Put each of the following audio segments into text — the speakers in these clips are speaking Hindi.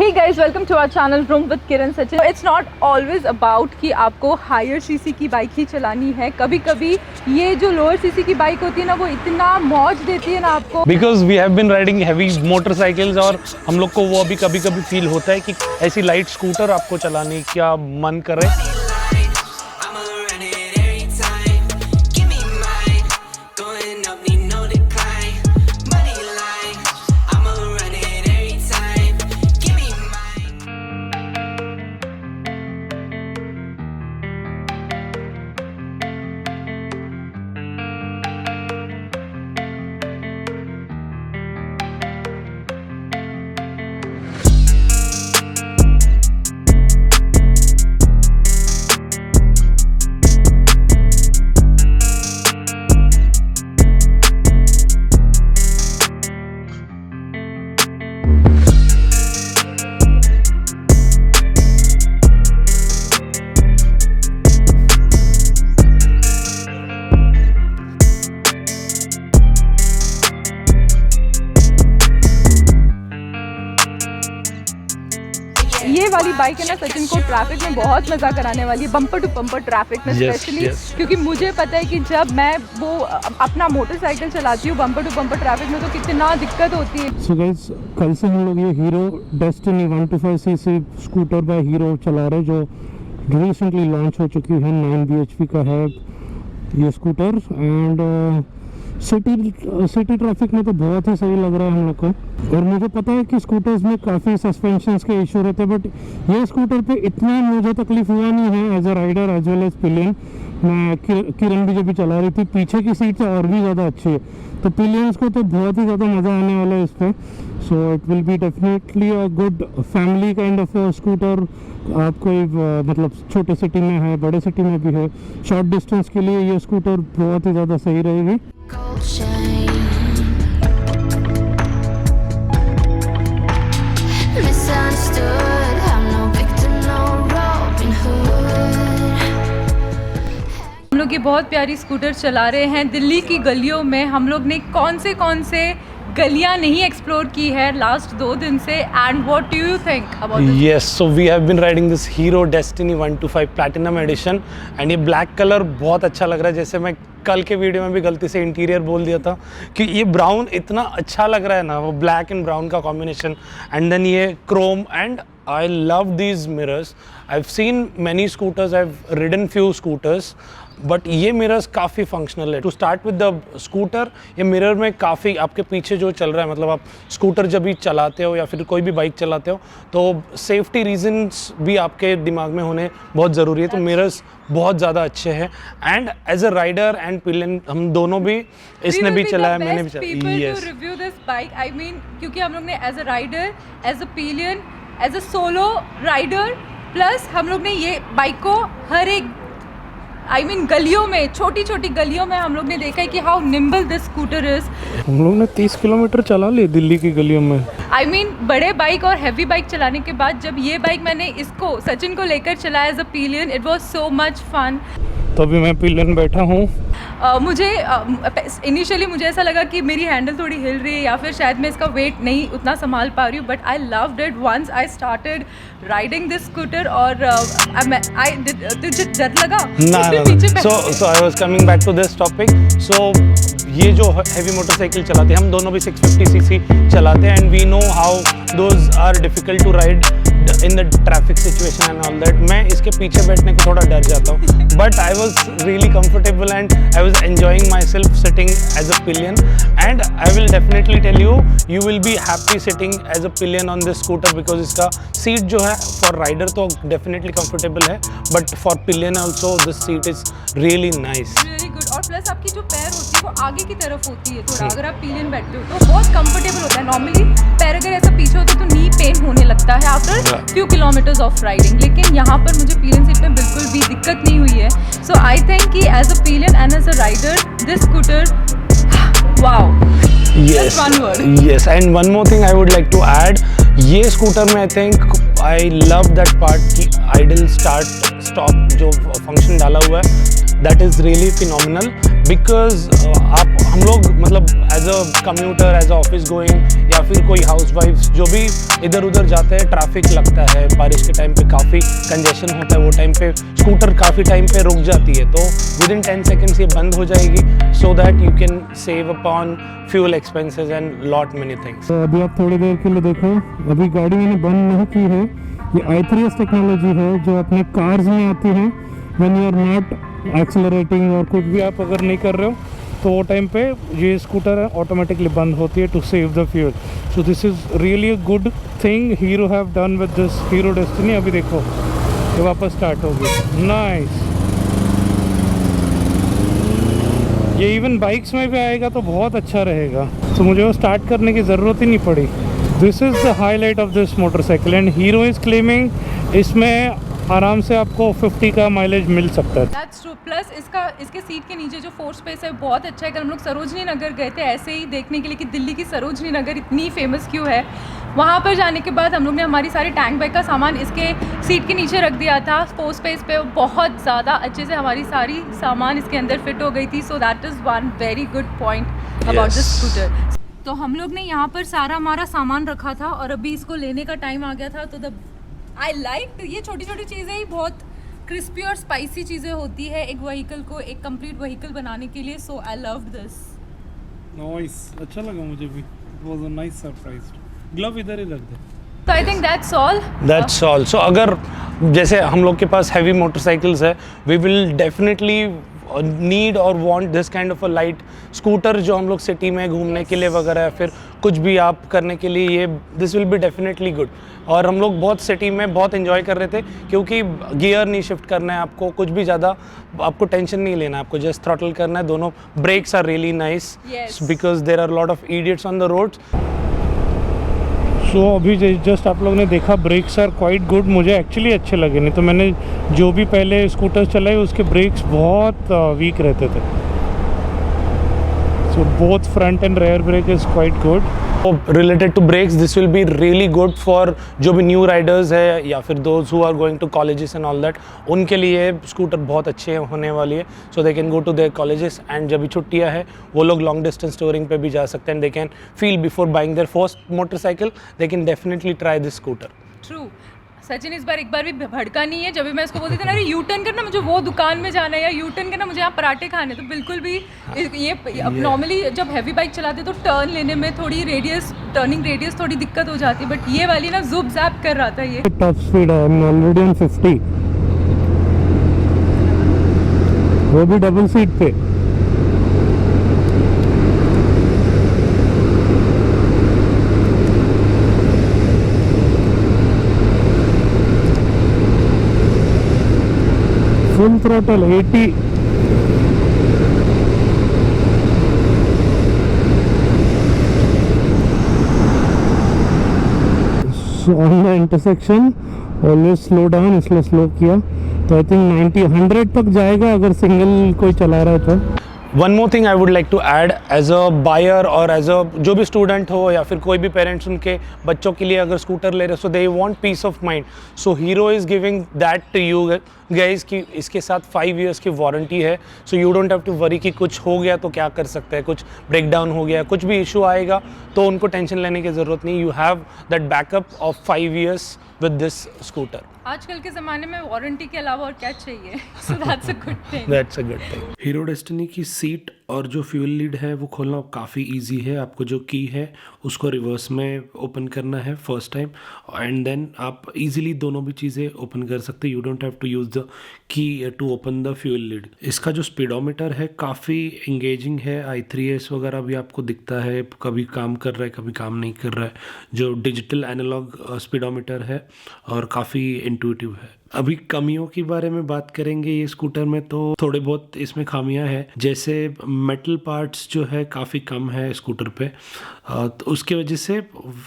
Hey guys, welcome to our channel Room with Kiran Sachin. It's not always about कि आपको हायर सीसी की बाइक ही चलानी है. कभी कभी ये जो लोअर सीसी की बाइक होती है ना, वो इतना मौज देती है ना आपको. Because we have been riding heavy motorcycles और हम लोग को वो अभी कभी कभी फील होता है कि ऐसी लाइट स्कूटर आपको चलाने का मन करे. ये वाली बाइक है ना सचिन को ट्रैफिक में बहुत मजा कराने वाली है, बम्पर टू बम्पर ट्रैफिक में स्पेशली. क्योंकि मुझे पता है कि जब मैं वो अपना मोटरसाइकिल चलाती हूँ बम्पर टू बम्पर ट्रैफिक में तो कितना दिक्कत होती है. सो गाइस, कल से हम लोग ये Hero Destiny 125 CC scooter by Hero चला रहे, जो रिसेंटली लॉन्च हो चुकी है. 9 bhp का है ये स्कूटर एंड सिटी ट्रैफिक में तो बहुत ही सही लग रहा है हम लोग को. और मुझे पता है कि स्कूटर्स में काफ़ी सस्पेंशंस के इशू रहते हैं, बट ये स्कूटर पे इतना मुझे तकलीफ हुआ नहीं है as a rider as well as pillion. मैं किरण भी जब भी चला रही थी, पीछे की सीट से और भी ज़्यादा अच्छी है, तो पिलियंस को तो बहुत ही ज़्यादा मज़ा आने वाला है इस पर. So it will be definitely a good family kind of scooter. आप कोई मतलब छोटे सिटी में है, बड़े सिटी में भी है, शॉर्ट डिस्टेंस के लिए ये स्कूटर बहुत ही ज़्यादा सही रहेगी. हम लोग ये बहुत प्यारी स्कूटर चला रहे हैं दिल्ली की गलियों में. हम लोग ने कौन से गलियां नहीं एक्सप्लोर की है लास्ट 2 दिन से. And what do you think about this? Yes, so we have been riding this Hero Destiny 125 Platinum Edition and ये ब्लैक कलर बहुत अच्छा लग रहा है. जैसे मैं कल के वीडियो में भी गलती से इंटीरियर बोल दिया था कि ये ब्राउन इतना अच्छा लग रहा है ना, वो ब्लैक एंड ब्राउन का कॉम्बिनेशन. एंड देन ये chrome and I love these mirrors. I have seen many scooters, I have ridden few scooters, but ये मिरर्स काफ़ी फंक्शनल है. To start with the scooter, ये मिरर में काफ़ी आपके पीछे जो चल रहा है, मतलब आप स्कूटर जब भी चलाते हो या फिर कोई भी बाइक चलाते हो तो सेफ्टी रीजंस भी आपके दिमाग में होने बहुत ज़रूरी है. तो मिरर्स बहुत ज़्यादा अच्छे हैं. And as a rider and pillion हम दोनों भी, इसने भी चलाया, मैंने भी चलाया. Yes, review this bike. I mean क्योंकि हम लोग ने as a rider, as a pillion, as a solo rider, plus हम लोग ने ये बाइक को हर एक गलियों में, छोटी छोटी गलियों में हम लोग ने देखा है कि how nimble this scooter is. हम लोग ने 30 किलोमीटर चला लिए दिल्ली की गलियों में. बड़े बाइक और हैवी बाइक चलाने के बाद जब ये बाइक मैंने इसको सचिन को लेकर चलाया as a pillion, it was so much fun. तो अभी मैं पिलियन बैठा हूँ. मुझे इनिशियली मुझे ऐसा लगा कि मेरी हैंडल थोड़ी हिल रही है या फिर शायद मैं इसका वेट नहीं उतना संभाल पा रही हूँ, but I loved it once I started riding this scooter. और तुझे डर लगा? So I was coming back to this topic. So ये जो हैवी मोटरसाइकिल चलाते हैं, हम दोनों भी 650 सीसी चलाते हैं, and we know how those are difficult to ride in the traffic situation and all that. मैं इसके पीछे बैठने को थोड़ा डर जाता हूँ, but I was really comfortable and I was enjoying myself sitting as a pillion. And I will definitely tell you, you will be happy sitting as a pillion on this scooter, because इसका सीट जो है फॉर राइडर तो डेफिनेटली कंफर्टेबल है, but for pillion also this seat is really nice. Really good. और प्लस आपकी जो पैर होती है वो आगे की तरफ होती है थोड़ा. अगर आप पिलियन बैठते हो तो बहुत कंफर्टेबल होता है. नॉर्मली पैर अगर ऐसा पीछे होता है तो नी पेन होने लगता है after few kilometres of riding, लेकिन यहाँ पर मुझे पिलियन सीट में बिल्कुल भी दिक्कत नहीं हुई है. सो आई थिंक कि as a pillion and as a rider this scooter, wow. Yes, yes, and one more thing I would like to add, ये स्कूटर में I think I love that part कि idle start स्टॉप जो फंक्शन डाला हुआ है that is really phenomenal because आप हम लोग मतलब as a commuter, as a office going या फिर कोई हाउस वाइफ जो भी इधर उधर जाते हैं, ट्रैफिक लगता है बारिश के टाइम पे, काफ़ी कंजेशन होता है, वो टाइम पे स्कूटर काफ़ी टाइम पे रुक जाती है, तो विद इन 10 सेकेंड्स ये बंद हो जाएगी so that you can save upon fuel expenses and lot many things. तो अभी आप थोड़ी देर के लिए देखो, अभी गाड़ी मैंने बंद नहीं की है। ये i3s टेक्नोलॉजी है जो अपने कार्स में आती है। When you are not accelerating और कुछ भी आप अगर नहीं कर रहे हो तो वो टाइम पे ये स्कूटर ऑटोमेटिकली बंद होती है to save the fuel. So this is really a good thing Hero have done with this Hero Destiny. अभी देखो ये वापस स्टार्ट होगी, नाइस। ये इवन बाइक्स में भी आएगा तो बहुत अच्छा रहेगा, तो मुझे वो स्टार्ट करने की ज़रूरत ही नहीं पड़ी। This is the highlight of this motorcycle and hero is claiming इसमें आराम से आपको 50 का माइलेज मिल सकता है। That's true. प्लस इसके सीट के नीचे जो फोर स्पेस है बहुत अच्छा है। कल हम लोग सरोजनी नगर गए थे ऐसे ही देखने के लिए कि दिल्ली की सरोजनी नगर इतनी फेमस क्यों है। वहाँ पर जाने के बाद हम लोग ने हमारी सारी टैंक बैग का सामान इसके सीट के नीचे रख दिया था फोर स्पेस पे। बहुत ज़्यादा अच्छे से हमारी सारी सामान इसके अंदर फिट हो गई थी। So that is one very good point about this scooter. तो हम लोग ने यहाँ पर सारा हमारा सामान रखा था और अभी इसको लेने का टाइम आ गया था। तो आई लाइक ये छोटी छोटी चीज़ें ही बहुत क्रिस्पी और स्पाइसी चीज़ें होती है एक व्हीकल को एक कंप्लीट व्हीकल बनाने के लिए। So I loved this. Nice, अच्छा लगा मुझे भी। It was a nice surprise. Glove इधर ही रख दे। तो I think that's all. That's all. So अगर जैसे हम लोग के पास हैवी मोटरसाइकिल्स है, वी विल डेफिनेटली नीड और want this kind of a light scooter जो हम लोग सिटी में घूमने के लिए वगैरह या फिर कुछ भी आप करने के लिए, ये this will be definitely good. और हम लोग बहुत सिटी में बहुत इन्जॉय कर रहे थे क्योंकि गियर नहीं शिफ्ट करना है आपको, कुछ भी ज़्यादा आपको टेंशन नहीं लेना है, आपको जस्ट थ्रॉटल करना है। दोनों brakes are really nice because there are lot of idiots on the roads. So अभी जस्ट आप लोग ने देखा ब्रेक्स आर क्वाइट गुड। मुझे एक्चुअली अच्छे लगे, नहीं तो मैंने जो भी पहले स्कूटर चलाए उसके ब्रेक्स बहुत वीक रहते थे। So both front and rear brake is quite good. Related to brakes this will be really good for जो भी न्यू राइडर्स है या फिर those who are going to colleges and all that, उनके लिए स्कूटर बहुत अच्छे होने वाली है। So they can go to their colleges and जब भी छुट्टियां है वो लोग लॉन्ग डिस्टेंस टूरिंग पे भी जा सकते हैं। They can feel before buying their first motorcycle they can definitely try this scooter. True. Sachin इस बार एक बार भी भड़का नहीं है। जब भी मैं इसको बोलती थी ना अरे यू टर्न करना, मुझे वो दुकान में जाना है या यू टर्न करना, मुझे यहाँ पराठे खाने, तो बिल्कुल भी ये नॉर्मली जब हैवी बाइक चलाते तो टर्न लेने में थोड़ी टर्निंग रेडियस थोड़ी दिक्कत हो जाती है, बट ये वाली ना ज़ुप ज़ैप कर रहा था ये। टॉप स्पीड है, आई एम ऑलरेडी ऑन 50, वो भी डबल सीट पे। Full throttle 80। On the intersection always slow down, इसलिए स्लो किया। तो आई थिंक 90-100 तक जाएगा अगर सिंगल कोई चला रहा है तो। One more thing I would like to add as a buyer और एज अ जो भी स्टूडेंट हो या फिर कोई भी पेरेंट्स उनके बच्चों के लिए अगर स्कूटर ले रहे, so they want peace of mind. So Hero is giving that to you guys कि इसके साथ 5 years की वारंटी है। So you don't have to worry कि कुछ हो गया तो क्या कर सकते हैं, कुछ ब्रेक डाउन हो गया, कुछ भी इशू आएगा तो उनको टेंशन लेने की ज़रूरत नहीं। You have that backup of 5 years with this scooter. आजकल के ज़माने में वारंटी के अलावा और क्या चाहिए। So that's a good thing. That's a good thing. Hero destiny की सीट और जो फ्यूल लीड है वो खोलना काफ़ी इजी है। आपको जो की है उसको रिवर्स में ओपन करना है फर्स्ट टाइम एंड देन आप इजीली दोनों भी चीज़ें ओपन कर सकते हैं। You don't have to use the key to open the fuel lid. इसका जो स्पीडोमीटर है काफ़ी इंगेजिंग है। i3s वगैरह भी आपको दिखता है, कभी काम कर रहा है कभी काम नहीं कर रहा है। जो डिजिटल एनालॉग स्पीडोमीटर है और काफ़ी इंट्यूटिव है। अभी कमियों के बारे में बात करेंगे ये स्कूटर में, तो थोड़े बहुत इसमें खामियां हैं। जैसे मेटल पार्ट्स जो है काफ़ी कम है स्कूटर पे, तो उसके वजह से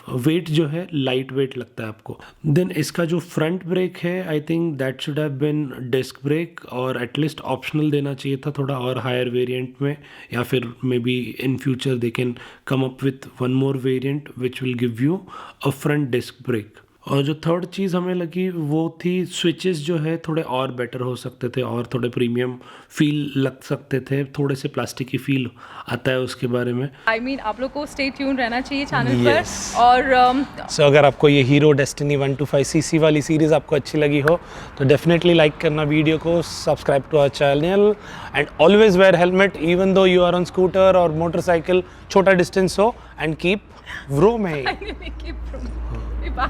वेट जो है लाइट वेट लगता है आपको। देन इसका जो फ्रंट ब्रेक है I think that should have been disc brake और एटलीस्ट ऑप्शनल देना चाहिए था थोड़ा और हायर वेरिएंट में, या फिर maybe in future they can come up with one more variant which will give you a front disc brake. और जो थर्ड चीज़ हमें लगी वो थी स्विचेस जो है थोड़े और बेटर हो सकते थे और थोड़े प्रीमियम फील लग सकते थे, थोड़े से प्लास्टिक की फील आता है उसके बारे में। आई मीन आप लोग को स्टे ट्यून रहना चाहिए चैनल Yes. पर। और सो अगर आपको ये हीरो डेस्टिनी 125 सीसी वाली सीरीज़ आपको अच्छी लगी हो तो डेफिनेटली लाइक करना वीडियो को, subscribe to our channel and always wear helmet even though you are on scooter और मोटरसाइकिल, छोटा डिस्टेंस हो एंड कीप रोमिंग। बाय।